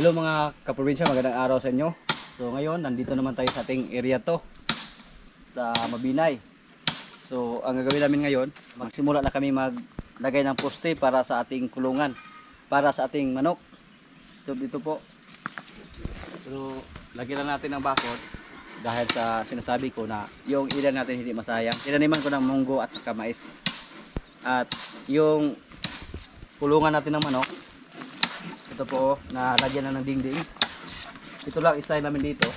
Hello mga kaprobinsya, magandang araw sa inyo. So ngayon, nandito naman tayo sa ating area to, sa Mabinay. So ang gagawin namin ngayon, magsimula na kami maglagay ng poste para sa ating kulungan, para sa ating manok. So dito po. So lagyan na natin ng bakod dahil sa sinasabi ko na yung ilan natin hindi masayang. Tinaniman ko ng munggo at saka mais. At yung kulungan natin ng manok, ito po, nalagyan na ng dingding. Ito lang istyle namin dito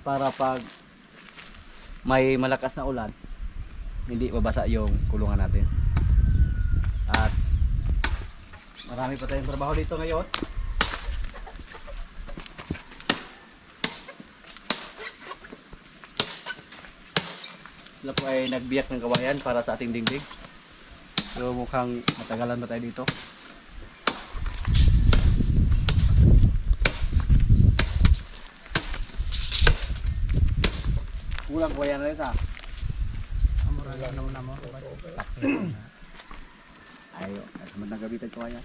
para pag may malakas na ulan hindi mabasa yung kulungan natin. At marami pa tayong trabaho dito ngayon. Sila po ay nagbiyak ng kawayan para sa ating dingding. So mukhang matagalan na tayo dito. Kulang kawayan na rin sa Amuralan naman mo. ayo, nagabitan kawayan.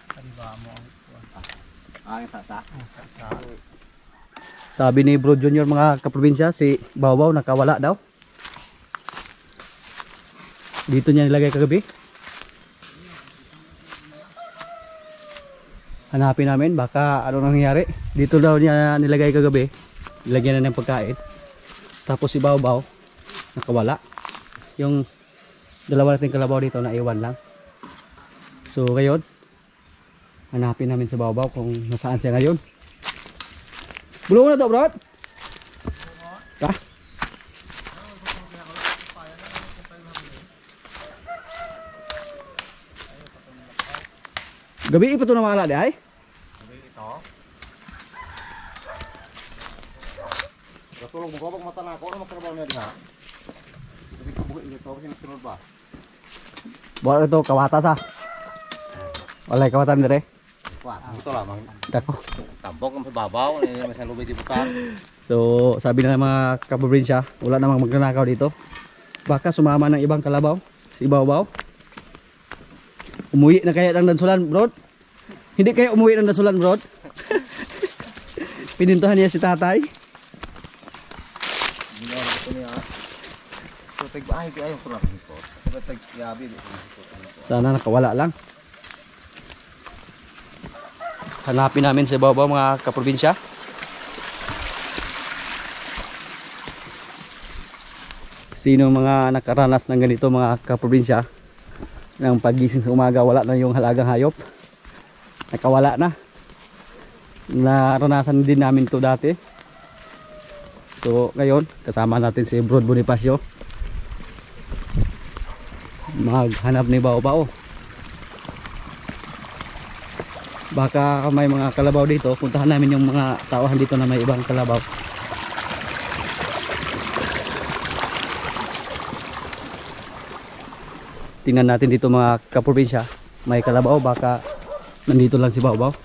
Kaliba mo ang Ang sasa. sa Sabi ni Bro Junior mga kaprobinsya, si Bawbaw nakawala daw. Dito niya nilagay kagabi. Hanapin namin baka ano nangyayari. Dito daw niya nilagay kagabi. Nilagyan na ng pagkain. Tapos si Bawbaw nakawala. Yung dalawa nating kalabaw dito na iwan lang. So ngayon, hanapin namin si Bawbaw kung nasaan siya ngayon. Bulungan na to, bro. Ha? Gabi pa ito na maala di ay? Gabi ito. Katulog mo kapag mata na ako, ano magtrabaho niya din ha? Gabi ko buhay ito, kasi nagsunod ba? Buwan ito, kawatas ha? Walay kawatan dire? Wah, ito lamang. Dako. Tambok ang babaw, may sa lubay di butan. So sabi na ng mga kaprobinsya, wala namang magnanakaw dito. Baka sumama ng ibang kalabaw, si Bawbaw. Umuwi na kaya ng Dansulan, bro? Hindi kayo umuwi ng Dansulan, bro? Pinintuhan niya si tatay. Hindi na ito niya. So, tagbahay ko ayaw ko lang ito. Pero tagyabi dito. Sana nakawala lang. Hanapin namin si Bawbaw mga kaprobinsya. Sino mga nakaranas ng ganito mga kaprobinsya? Ng pagising sa umaga wala na yung halagang hayop. Nakawala na. Naranasan din namin to dati. So ngayon kasama natin si Bro Bonifacio. Maghanap ni Bawbaw. Baka may mga kalabaw dito. Puntahan namin yung mga tauhan dito na may ibang kalabaw. Tingnan natin dito mga kaprobinsya. May kalabaw, baka nandito lang si Bawbaw.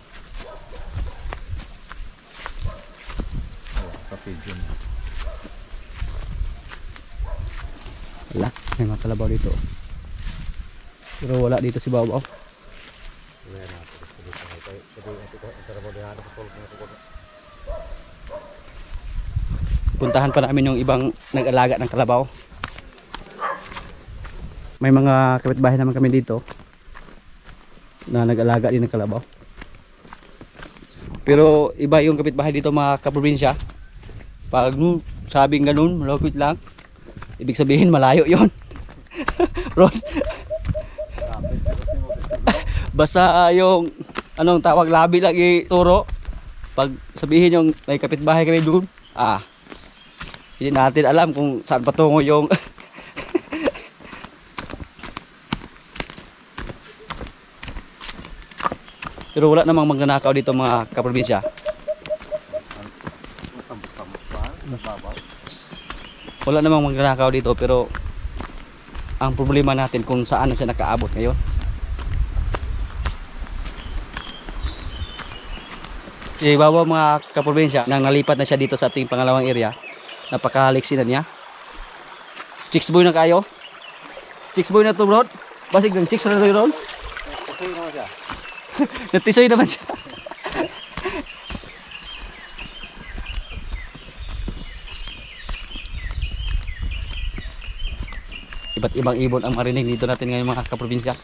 Wala, may mga kalabaw dito. Pero wala dito si Bawbaw. Puntahan pa namin yung ibang nag-alaga ng kalabaw. May mga kapitbahay naman kami dito na nag-alaga din ng kalabaw. Pero iba yung kapitbahay dito mga kaprobinsya. Pag sabing ganun, malapit lang, ibig sabihin malayo yon. Ron. Basta yung anong tawag labi lang ituro. Pag sabihin yung may kapitbahay kami doon, hindi natin alam kung saan patungo yung pero wala namang magnanakaw dito mga kaprobinsya. Wala namang magnanakaw dito pero ang problema natin kung saan na siya nakaabot ngayon. Si Bawbaw mga kaprobinsya, nang nalipat na siya dito sa ating pangalawang area, napakaliksi na niya. Chicks boy na kayo. Chicks boy na to, bro. Basig ng chicks na to, bro. Natisoy naman siya. Natisoy naman siya. Iba't ibang ibon ang marinig dito natin ngayon mga kaprobinsya.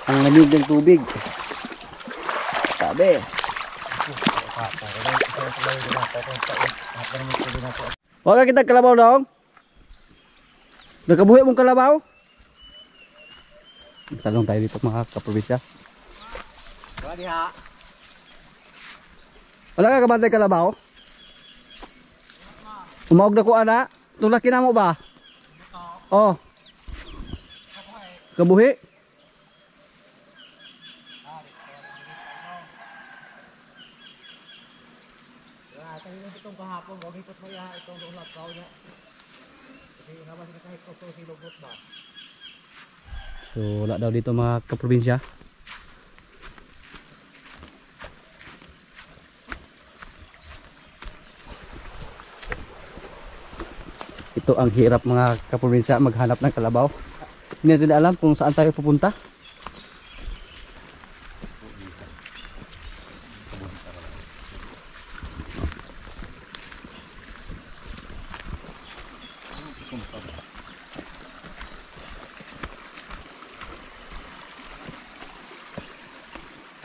Ang lamig ng tubig. Sabi. Wala kita kalabaw dong. Nakabuhi mong kalabaw. Talong tayo dito mga kaprobinsya. Wala diha. Wala ka kabantay kalabaw? Umawag na ko ana. Tulaki na mo ba? Oh. Kabuhi. Itong kahapon, huwag ikot mo yan, itong ulat kao niya. Kasi naman sila kahit ito silubot ba? So wala daw dito mga kaprobinsya. Ito ang hirap mga kaprobinsya, maghanap ng kalabaw. Hindi natin alam kung saan tayo pupunta.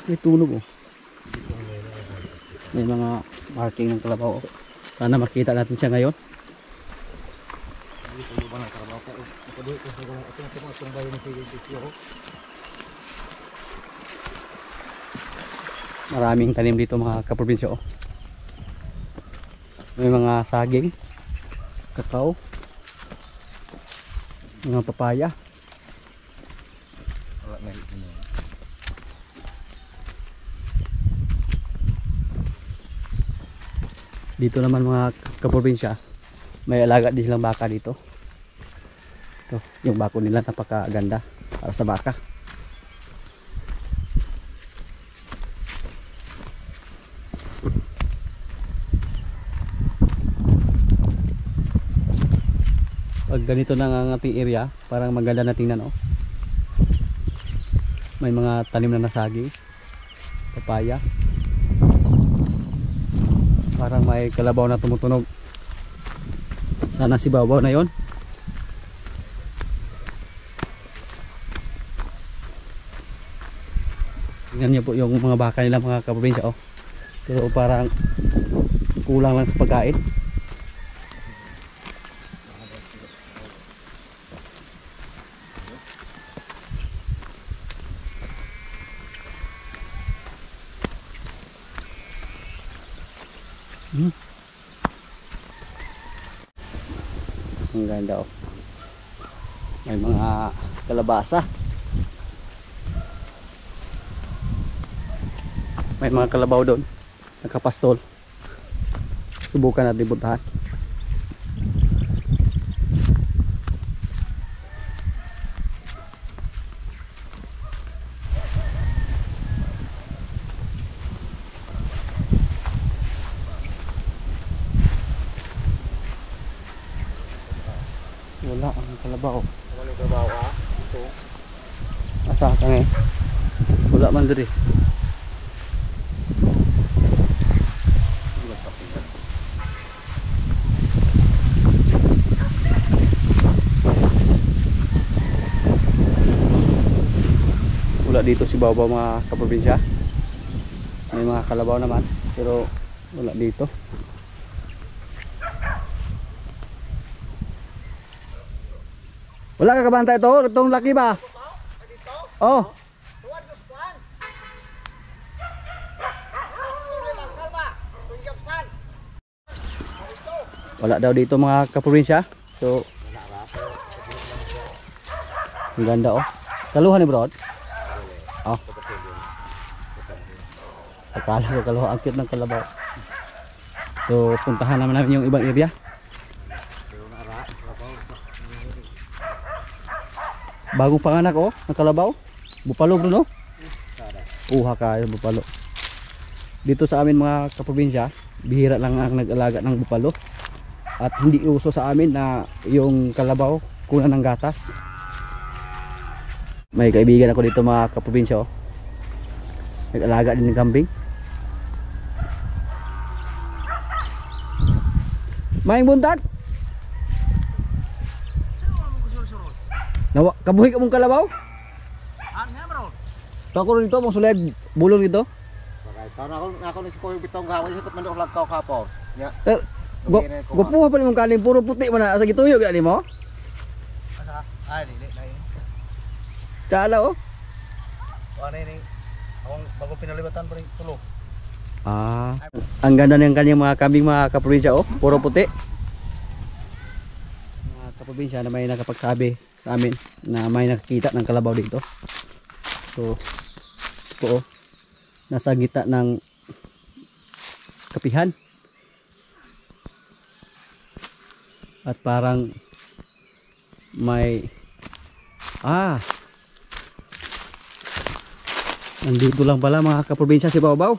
May tunog oh. May mga marking ng kalabaw. Sana makita natin siya ngayon. Maraming tanim dito mga kaprobinsya oh. May mga saging, kakao, mga papaya. Dito naman mga kaprobinsya, may alaga din silang baka dito. Ito, yung bako nila napakaganda para sa baka. Pag ganito na ang ating area, parang maganda na tingnan oh. May mga tanim na nasagi, papaya. Parang may kalabaw na tumutunog. Sana si Babaw na yon. Tingnan niyo po yung mga baka nila mga kaprobinsya oh. Pero parang kulang lang sa pagkain. Ang ganda oh. May mga kalabasa. May mga kalabaw doon. Nakapastol. Subukan natin puntahan. Wala ang kalabaw. Wala yung trabaho ka? Ito. Asa ka nga eh. Wala man diri. Wala dito si Babaw mga kaprobinsya. May mga kalabaw naman pero wala dito. Wala ka kabanta ito? Itong laki ba? Oh. Wala daw dito mga kaprobinsya. So ang ganda oh. Kaluhan ni bro. Oh. Akala ko kalabaw, ang cute ng kalabaw. So puntahan naman namin yung ibang area. Bagong panganak oh, ng kalabaw. Bupalo bro no? Uha ka yung bupalo. Dito sa amin mga kaprobinsya, bihira lang ang nag-alaga ng bupalo. At hindi uso sa amin na yung kalabaw kunan ng gatas. May kaibigan ako dito mga kaprobinsya oh. Nag-alaga din ng kambing. Maing buntag. Nawa, kabuhi ka mong kalabaw? Ano bro? Ito ako dito, mong suled bulong dito. Tawon ako ni ko yung bitong gawin ikot man do lagkaw kapor. Nya. Gupuha pa ni mong kaling puro puti man na sa gituyo gani mo. Asa? Ay dili na yun. Tsala oh. Ano ni? Akong bago pinalibatan pa rin tulo. Ah, ang ganda ng kanyang mga kambing mga kaprobinsya oh, puro puti. Mga kaprobinsya na may nakapagsabi sa amin na may nakikita ng kalabaw dito. So, ito oh, nasa gitna ng kapihan. At parang may nandito lang pala mga kaprobinsya si Baw-Baw.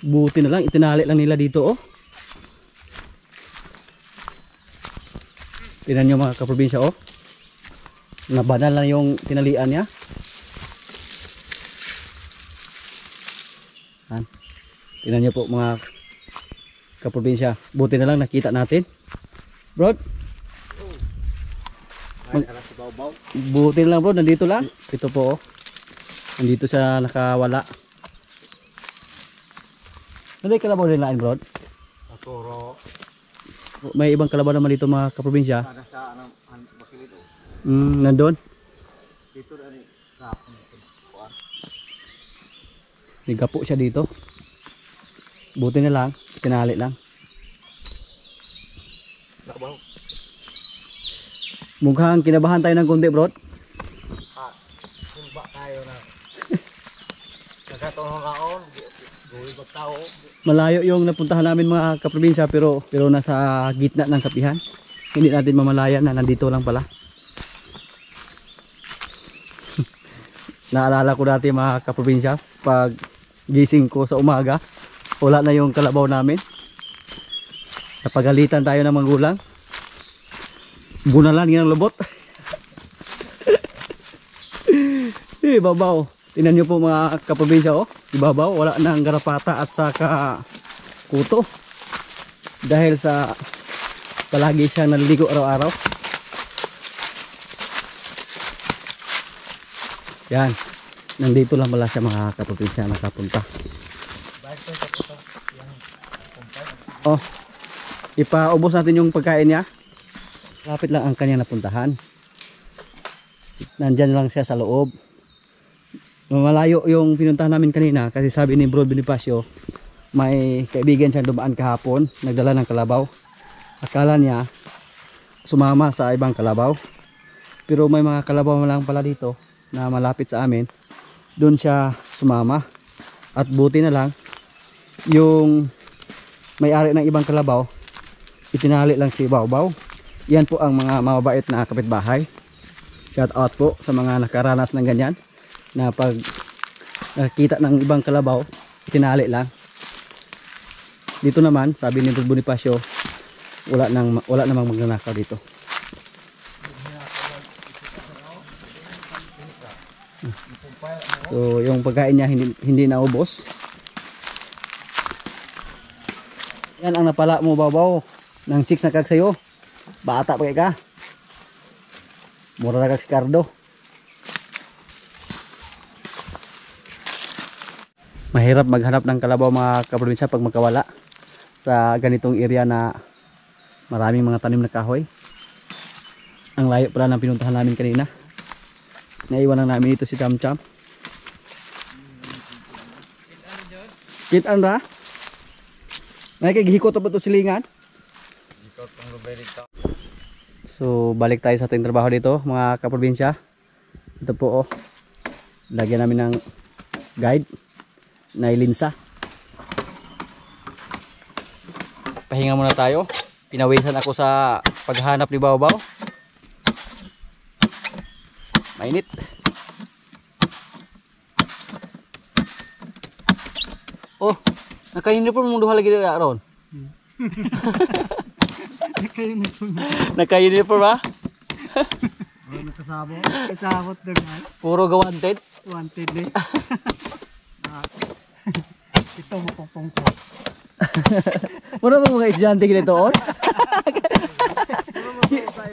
Buti na lang itinali lang nila dito oh. Tingnan nyo mga kaprobinsya oh. Nabanal na yung tinalian niya. Tingnan nyo po mga kaprobinsya. Buti na lang nakita natin. Bro. Buti na lang bro, nandito lang. Ito po oh. Nandito siya nakawala. Ano yung kalabaw din lain bro? Atoro. May ibang kalabaw naman dito mga kaprobinsya. Ada sa ano bakilito. Nandun. Dito ani kapon. Nigapo siya dito. Buti na lang, tinali lang. Labaw. Mukhang kinabahan tayo ng konti bro. Sumba tayo na. Nagkataon kaon, gawin ba tao? Malayo yung napuntahan namin mga kaprobinsya pero nasa gitna ng kapihan. Hindi natin mamalayan na nandito lang pala. Naalala ko dati mga kaprobinsya, pag gising ko sa umaga, wala na yung kalabaw namin. Napagalitan tayo ng magulang. Bunalan yung lubot. Babaw. Tingnan nyo po mga kaprobinsya oh. Ibabaw, wala na ang garapata at saka kuto. Dahil sa palagi siyang naliligo araw-araw. Yan. Nandito lang pala siya mga kaprobinsya nakapunta. Oh. Ipaubos natin yung pagkain niya. Lapit lang ang kanya napuntahan. Nandyan lang siya sa loob. Malayo yung pinuntahan namin kanina kasi sabi ni Bro Bonifacio may kaibigan siyang dumaan kahapon, nagdala ng kalabaw. Akala niya sumama sa ibang kalabaw, pero may mga kalabaw lang pala dito na malapit sa amin. Doon siya sumama at buti na lang yung may-ari ng ibang kalabaw itinali lang si Baw-Baw. Yan po ang mga mababait na kapitbahay. Shout out po sa mga nakaranas ng ganyan na pag nakita ng ibang kalabaw itinali lang. Dito naman sabi ni Bro Bonifacio wala namang magnanakaw dito. So yung pagkain niya hindi naubos. Yan ang napala mo Baw-Baw ng chicks na kag sayo. Bata pa ka. Mura na kag si Cardo. Mahirap maghanap ng kalabaw mga kaprobinsya pag magkawala sa ganitong area na maraming mga tanim na kahoy. Ang layo pala ng pinuntahan namin kanina. Naiwan lang namin ito si Cham Cham. Kitaan ra? May kagihikot ba ito silingan? Hikot ang lubay dito. So balik tayo sa ating trabaho dito mga kaprobinsya. Ito po oh. Lagyan namin ng guide na ilinsa. Pahinga muna tayo. Pinawisan ako sa paghanap ni Baw Baw. Mainit. Oh, naka-uniform mo duha lagi dira ron. Naka-uniform ha? Nakasabot. Kasabot dengan. Puro gawanted. Wanted eh. Ito mo pong ko. Muna ba mga estudyante ganito on?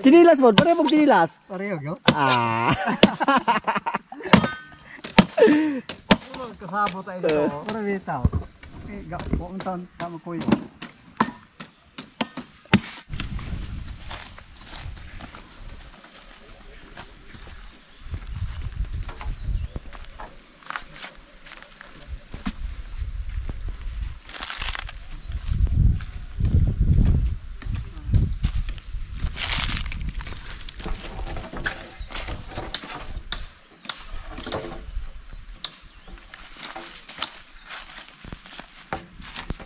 Chinilas mo, pareho pong chinilas. Pareho yo. Ah. Kasabot tayo dito. Para bitaw. Eh, kung taon sama ko yun.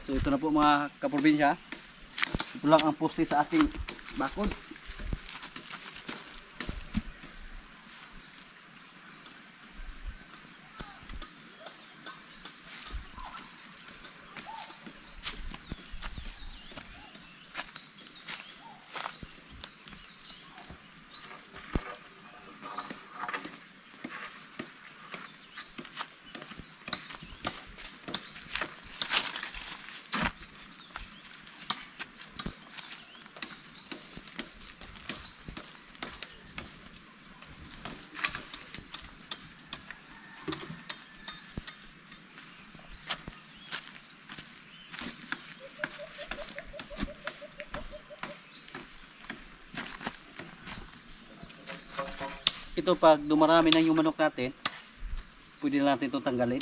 So ito na po mga kaprobinsya. Ito lang ang poste sa ating bakod. Ito pag dumarami na yung manok natin, pwede na natin itong tanggalin.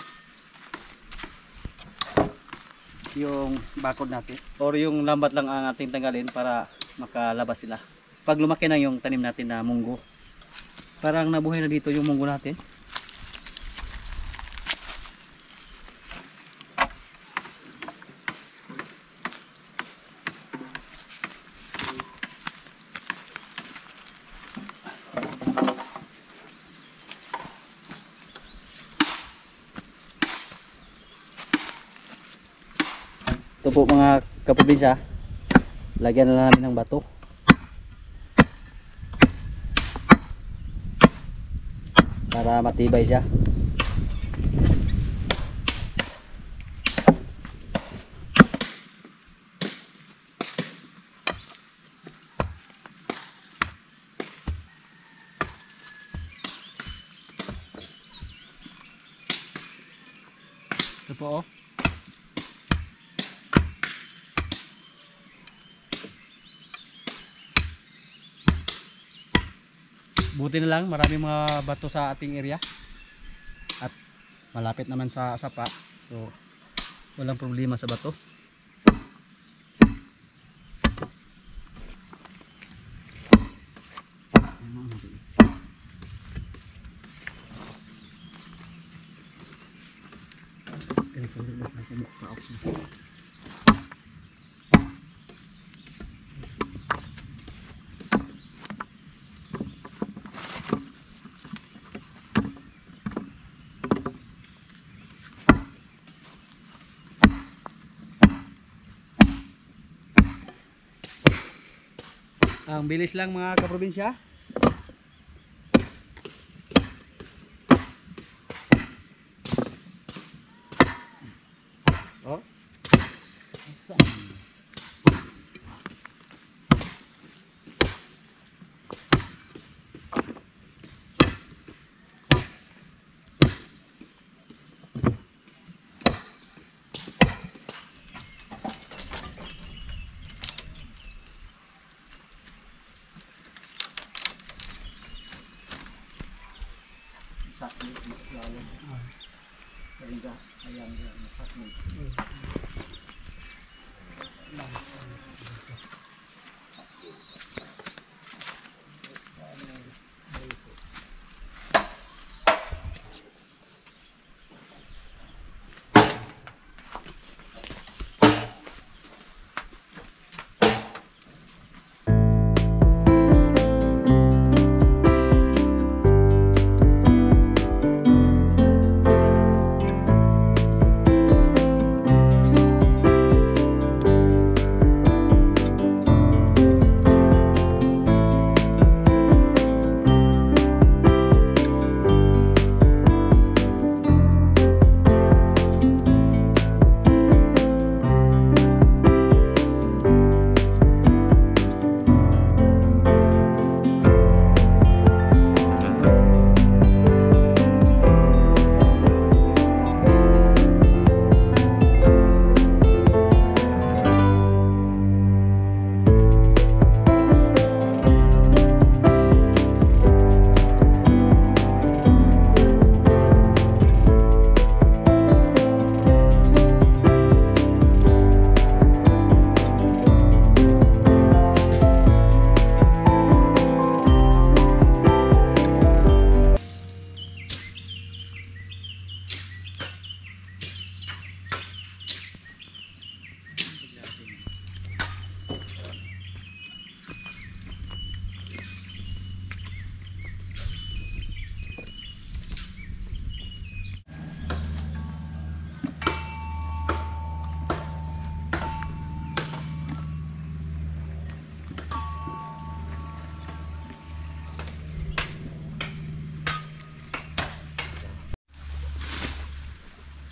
Yung bakod natin. Or yung lambat lang ang ating tanggalin para makalabas sila. Pag lumaki na yung tanim natin na munggo, parang nabuhay na dito yung munggo natin. Ito po mga kaprobinsya, lagyan na namin ng bato para matibay siya. Ito po oh. Buti na lang marami mga bato sa ating area at malapit naman sa sapa, so walang problema sa bato. Ang bilis lang mga kaprobinsya. Oh.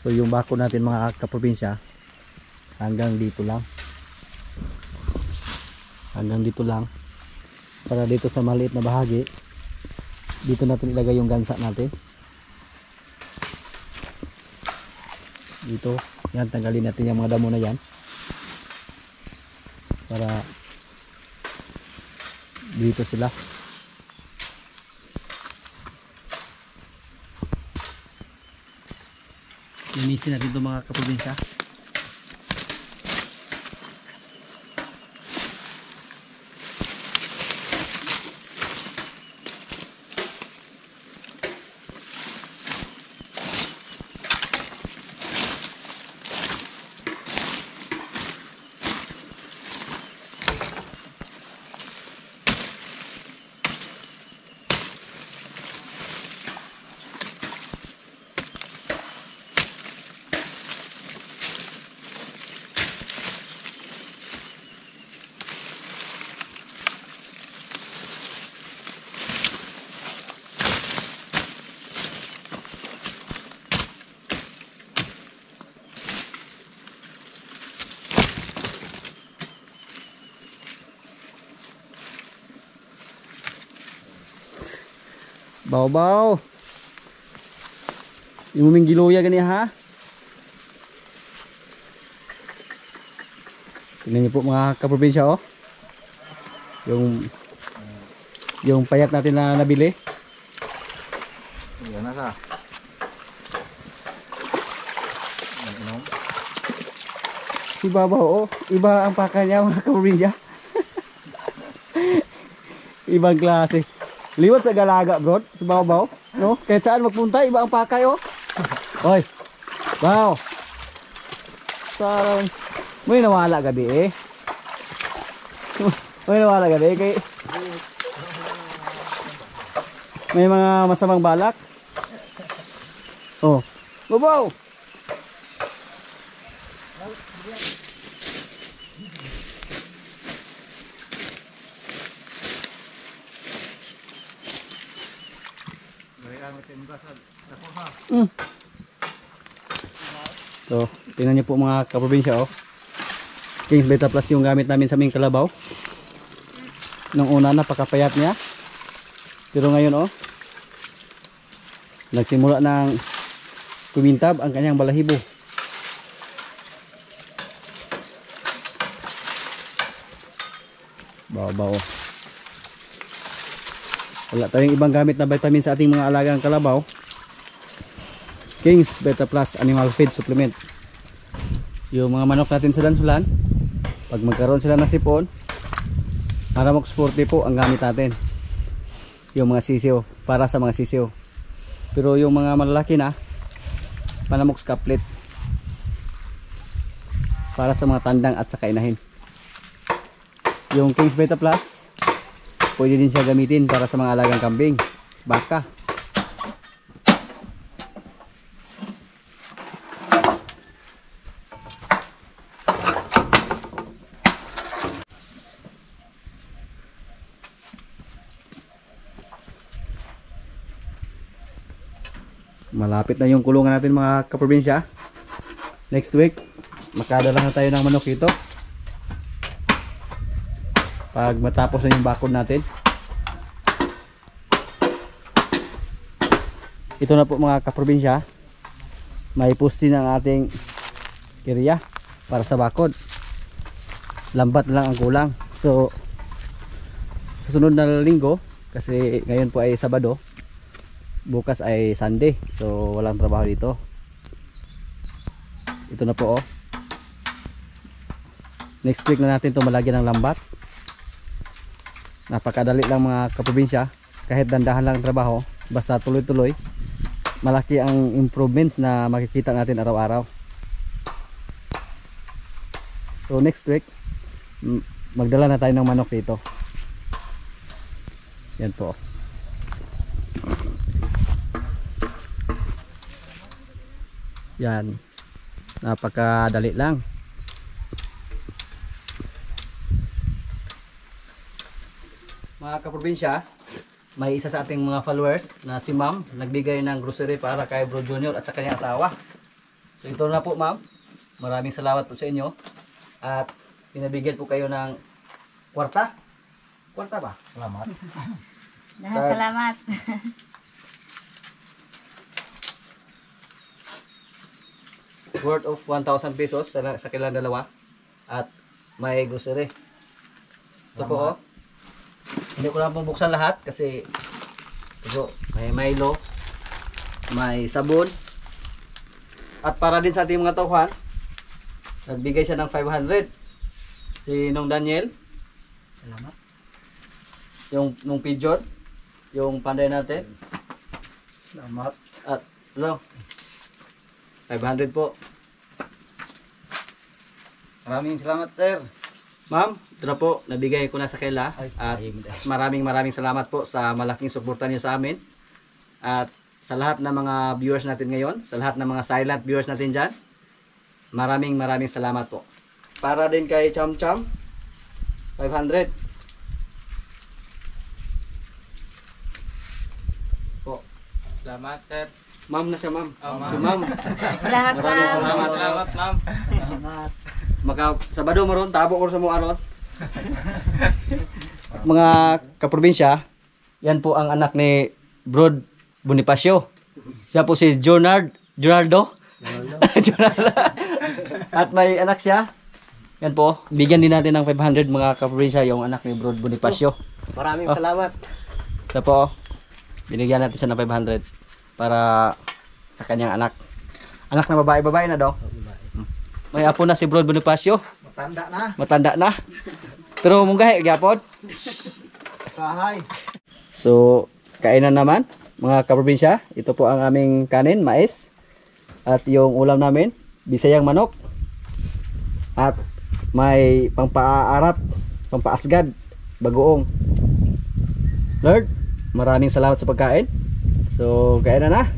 So yung bako natin mga kaprobinsya, hanggang dito lang. Hanggang dito lang. Para dito sa maliit na bahagi, dito natin ilagay yung gansa natin. Dito, yan, tanggalin natin yung mga damo na yan. Para dito sila. Linisin natin ito mga kaprobinsya. Baw-baw. Yung muming giluya gani ha. Tingnan niyo po mga kaprobinsya oh. Yung payat natin na nabili. Yan na ka. Si Babaw oh, iba ang paka niya mga kaprobinsya. Ibang klase. Liwat sa galaga bro, si Babaw, no? Kahit saan magpunta, iba ang pakay oh. Oy. Wow. Sarang may nawala gabi eh. May nawala gabi kay may mga masamang balak. Oh. Babaw. So, tingnan niyo po mga kaprobinsya oh. Kings Beta Plus yung gamit namin sa aming kalabaw. Nung una napakapayat niya. Pero ngayon oh, nagsimula ng kumintab ang kanyang balahibo. Baw-baw oh. Wala tayong ibang gamit na vitamin sa ating mga alagang kalabaw. Kings Beta Plus Animal Feed Supplement. Yung mga manok natin sa dansulan, pag magkaroon sila ng sipon, Maramox Forte po ang gamit natin. Yung mga sisiyo, para sa mga sisiyo. Pero yung mga malalaki na, Panamox Caplet, para sa mga tandang at saka inahin. Yung Kings Beta Plus, pwede din siya gamitin para sa mga alagang kambing, baka. Malapit na yung kulungan natin mga kaprobinsya. Next week, makadala na tayo ng manok ito. Pag matapos na yung bakod natin. Ito na po mga kaprobinsya. May pusti ng ating area para sa bakod. Lambat lang ang kulang. So, sa sunod na linggo, kasi ngayon po ay Sabado, bukas ay Sunday, so walang trabaho dito. Ito na po oh. Next week na natin ito malagyan ng lambat. Napakadali lang mga kaprobinsya. Kahit dandahan lang ang trabaho, basta tuloy-tuloy, malaki ang improvements na makikita natin araw-araw. So next week, magdala na tayo ng manok dito. Yan po. Yan. Napakadali lang. Mga kaprobinsya, may isa sa ating mga followers na si Ma'am nagbigay ng grocery para kay Bro Junior at sa kanyang asawa. So ito na po ma'am. Maraming salamat po sa inyo. At pinabigyan po kayo ng kwarta. Kwarta ba? Salamat. Salamat. Worth of 1,000 pesos sa kailang dalawa. At may grocery. Ito po oh. Hindi ko lang pong buksan lahat kasi ito, may Milo, may sabon. At para din sa ating mga tauhan, nagbigay siya ng 500. Si Nong Daniel. Salamat. Yung nung pigeon, yung panday natin. Salamat. At ano? 500 po. Maraming salamat, sir. Ma'am, ito na po, nabigay ko na sa kaila. At maraming salamat po sa malaking suporta niyo sa amin. At sa lahat ng mga viewers natin ngayon, sa lahat ng mga silent viewers natin dyan, maraming salamat po. Para din kay Cham Cham, 500. Po. Salamat, sir. Ma'am na siya, ma'am. Oh, ma'am. Si ma'am. Salamat Maraming ma'am. salamat. Salamat, ma'am. Salamat. Sabado maron, tabo ko sa mga aron. Mga kaprobinsya, yan po ang anak ni Brod Bonifacio. Siya po si Jonaldo. At may anak siya. Yan po, bigyan din natin ng 500 mga kaprobinsya yung anak ni Brod Bonifacio. Maraming salamat. Siya po, binigyan natin siya ng 500 para sa kanyang anak. Anak na babae na daw. May apo na si Brod Bonifacio. Matanda na. Matanda na. Pero munggahi gyapon. Sahay. So, kainan naman mga kaprobinsya. Ito po ang aming kanin, mais. At yung ulam namin, bisayang manok. At may pangpaarat, pampaasgad, bagoong. Lord, maraming salamat sa pagkain. So, kainan na.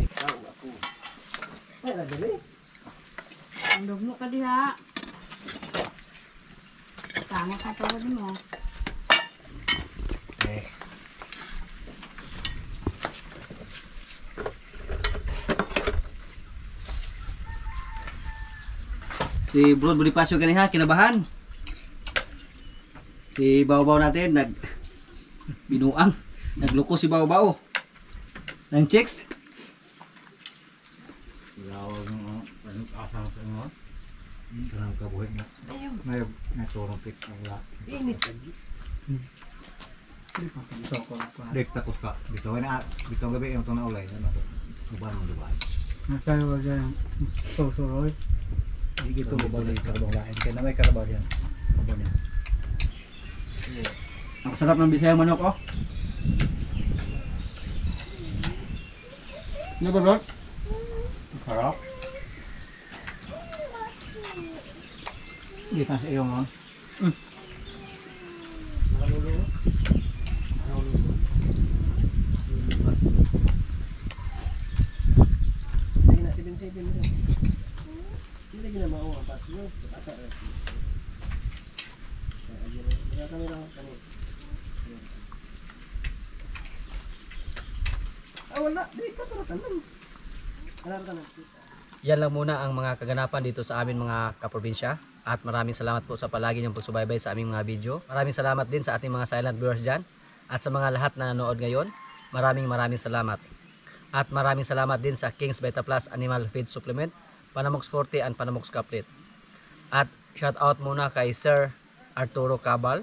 Ang dugmo ka diha. Tama ka tawag mo. Si Brod Bonifacio kaniha, kinabahan. Si Baw-Baw natin, binuang. Nagluko si Baw-Baw. Ng chicks. Asang sa inyo. Kanang kabuhi na. May turong pit. Init lagi. Dek takos ka. Bitaw na gabi yung itong naulay. Uban mo dumaan. Nasaan ba dyan? Susuroy? Hindi ito babaw na yung karabang lain. Kaya na may karabaw yan. Babaw niya. Ang sarap ng bisayang manok oh. Ano ba Lord? Harap. Hindi ka sa iyo mo. Yan lang muna ang mga kaganapan dito sa amin mga kaprobinsya. At maraming salamat po sa palagi niyong pagsubaybay sa aming mga video. Maraming salamat din sa ating mga silent viewers dyan. At sa mga lahat na nanood ngayon, maraming salamat. At maraming salamat din sa King's Beta Plus Animal Feed Supplement, Panamox Forte and Panamox Caplet. At shout out muna kay Sir Arturo Cabal,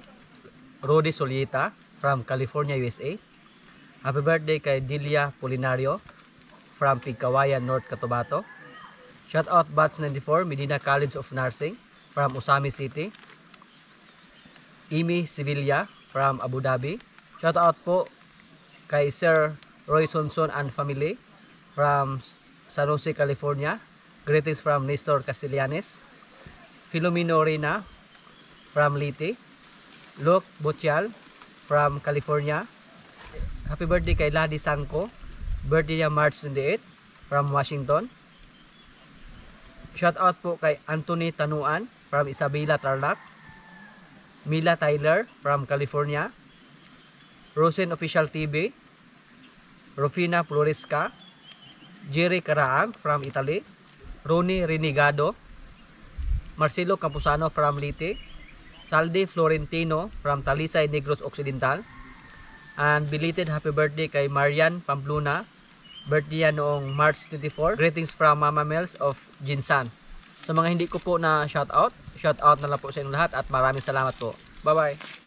Rudy Solieta from California, USA. Happy birthday kay Delia Polinario from Pigkawayan, North Cotabato. Shout out Bats 94, Medina College of Nursing from Usami City. Imi Sevilla from Abu Dhabi. Shout out po kay Sir Roy Sonson and family from San Jose, California. Greetings from Nestor Castellanes. Filomeno Rina from Liti. Luke Butial from California. Happy birthday kay Ladi Sangko. Birthday niya March 28 from Washington. Shout out po kay Anthony Tanuan from Isabela, Tarlac. Mila Tyler from California. Rosen Official TV. Rufina Floresca. Jerry Karaang from Italy. Ronnie Renegado, Marcelo Campuzano from Leyte, Saldi Florentino from Talisay, Negros Occidental, and belated happy birthday kay Marian Pamplona, birthday yan noong March 24. Greetings from Mama Mels of Jinsan. Sa mga hindi ko po na shout out na lang po sa inyong lahat at maraming salamat po. Bye bye.